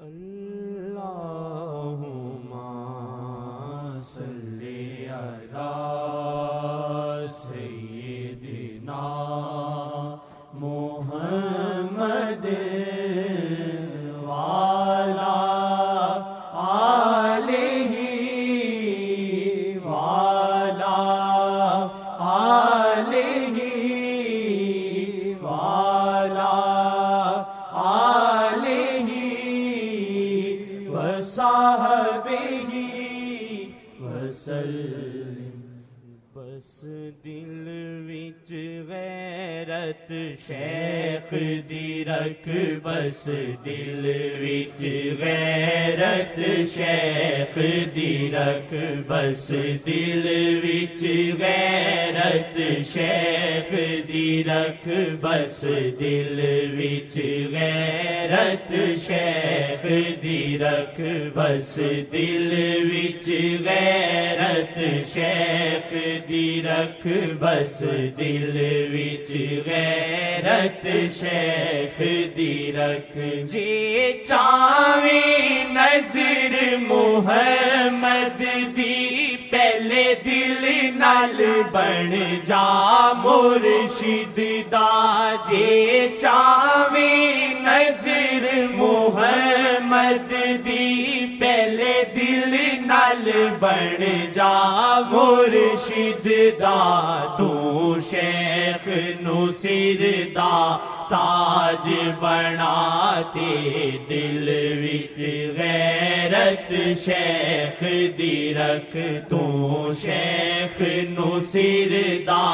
اللہم صلی علی سیدنا محمد وعلی آلہ وعلی آلہ وعلی آلہ وصحبہ وسلم۔ بس دل وچ غیرت شیخ دی رکھ، بس دل وچ غیرت شیخ دی رکھ، بس دل وچ غیرت شیخ دی رکھ، بس دل وچ غیرت شیخ دی رکھ، بس دل وچ غیرت شیخ دی رکھ، بس دل وچ غیرت شیخ دی رکھ۔ جے چاویں نظر محمد دی پہلے دل نال بن جا مرشد دا، جے چاویں نظر محمد دی پہلے دل نال بن جا مرشد دا، تو شیخ نو سر دا تاج بنا تے دل وچ غیرت شیخ دی رکھ، تو شیخ نو سر دا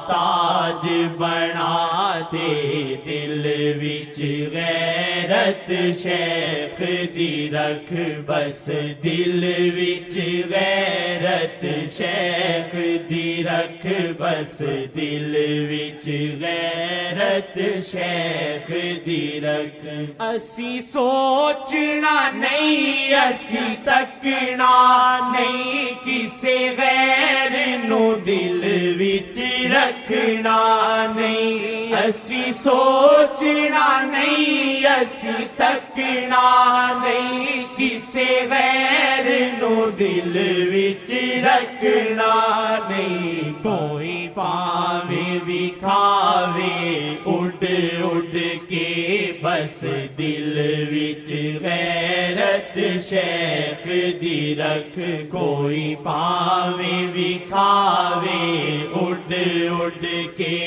تاج بنا تے دل وچ غیرت شیخ دی رکھ، بس دل وچ غیرت شیخ دی رکھ، بس دل وچ غیرت شیخ دی رکھ۔ اسی سوچنا نہیں، اسی تکنا نہیں، کسے غیر نو دل وچ رکھنا نہیں، اسی سوچنا نہیں، اسی تکنا نہیں، کسے غیر نو دل وچ رکھنا نہیں۔ کوئی پاوے وکھاوے اڈ اڈ کے، بس دل وچ غیرت شیخ دی رکھ، کوئی پاوے وکھاوے اڈ اڈ کے،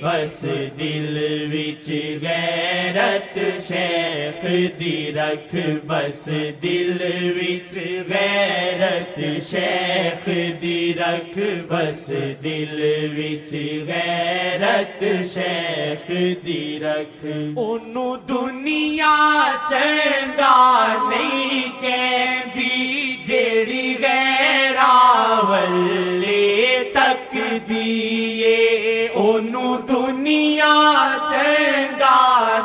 بس دل وچ غیرت شیخ دی رکھ، بس دل وچ غیرت شیخ دی رکھ، بس دل وچ غیرت شیخ دی رکھ۔ اونوں دنیا چنگا نہیں کہندی، جیڑی غیراں ولے تکدی اے، اونوں دنیا چنگا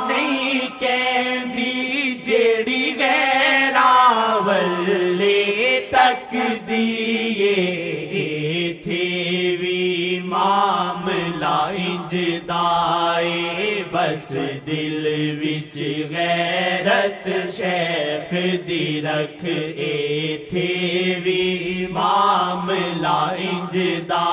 نہیں کہندی، جیڑی غیراں ولے تکدی اے، ایتھے وی معاملہ انج دا اے، بس دل وچ غیرت شیخ دی رکھ، ایتھے وی معاملہ انج دا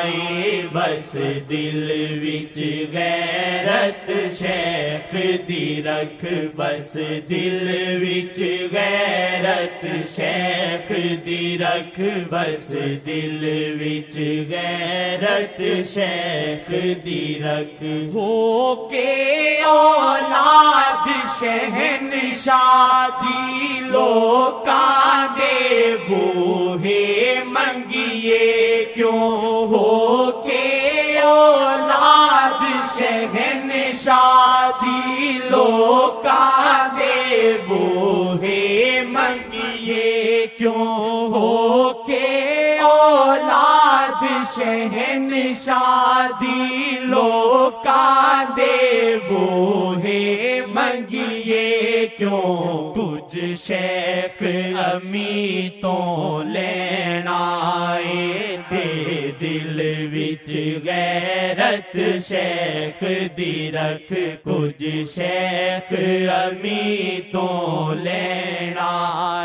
اے، بس دل وچ غیرت شیخ دی رکھ، بس دل وچ غیرت شیخ دی رکھ، بس دل وچ غیرت شیخ دی رکھ۔ ہو کے اولاد شہنشاہ دی لوکاں دے بوہے منگیے کیوں، ہو کے اولاد شہنشاہ دی لوکاں دے بوہے منگیے کیوں، ہو کے اولاد شہنشاہ دی لوکاں دے بوہے منگیے کیوں، کچھ شیخ امی تو لینا اے، دے دل وچ وچ غیرت شیخ دی رکھ کچھ شیخ امی تو لینا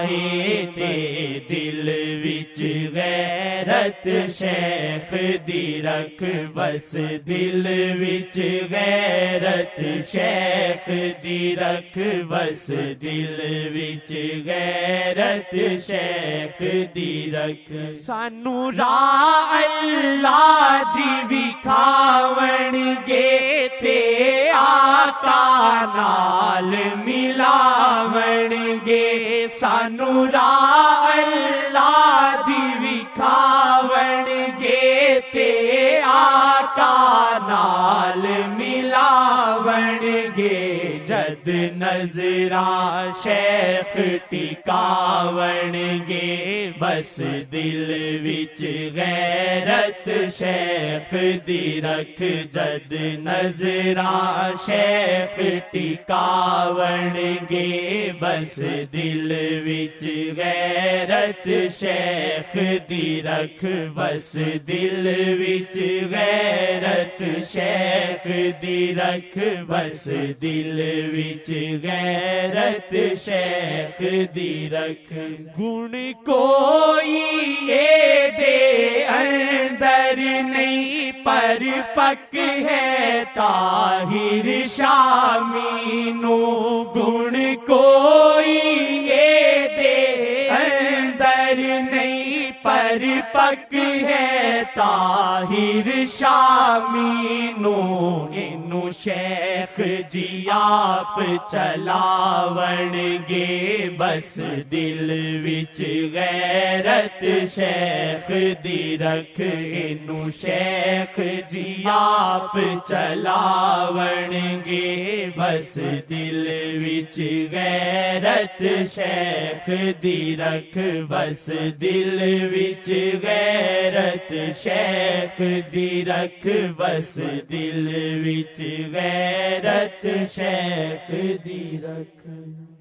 ہے تے دل وچ غیرت شیخ دی رکھ بس دل وچ غیرت شیخ دی رکھ بس دل وچ غیرت شیخ دی رکھ سانو راہ اللہ دی وکھاون گے تے آقا نال ملاون گے سانو راہ اللہ دی وکھاون گے تے آقا نال ملاون گے جد نظراں شیخ ٹکاون گے بس دل وچ غیرت شیخ دی رکھ جد نظراں شیخ ٹکاون گے بس دل وچ غیرت شیخ دی رکھ بس دل وچ غیرت شیخ دی رکھ بس دل وچ غیرت شیخ دی رکھ گن کوئی اے دے اندر نہیں پر پک ہے طاہر شامی نو گن کوئی اے دے اندر نہیں پر پک ہے طاہر شامی نو اینو شیخ جی آپ چلاون گے بس دل وچ غیرت شیخ دی رکھ اینو شیخ جی آپ چلاون گے بس دل وچ غیرت شیخ دی رکھ بس دل وچ غیرت شیخ دی رکھ بس دل وچ غیرت شیخ دی رکھ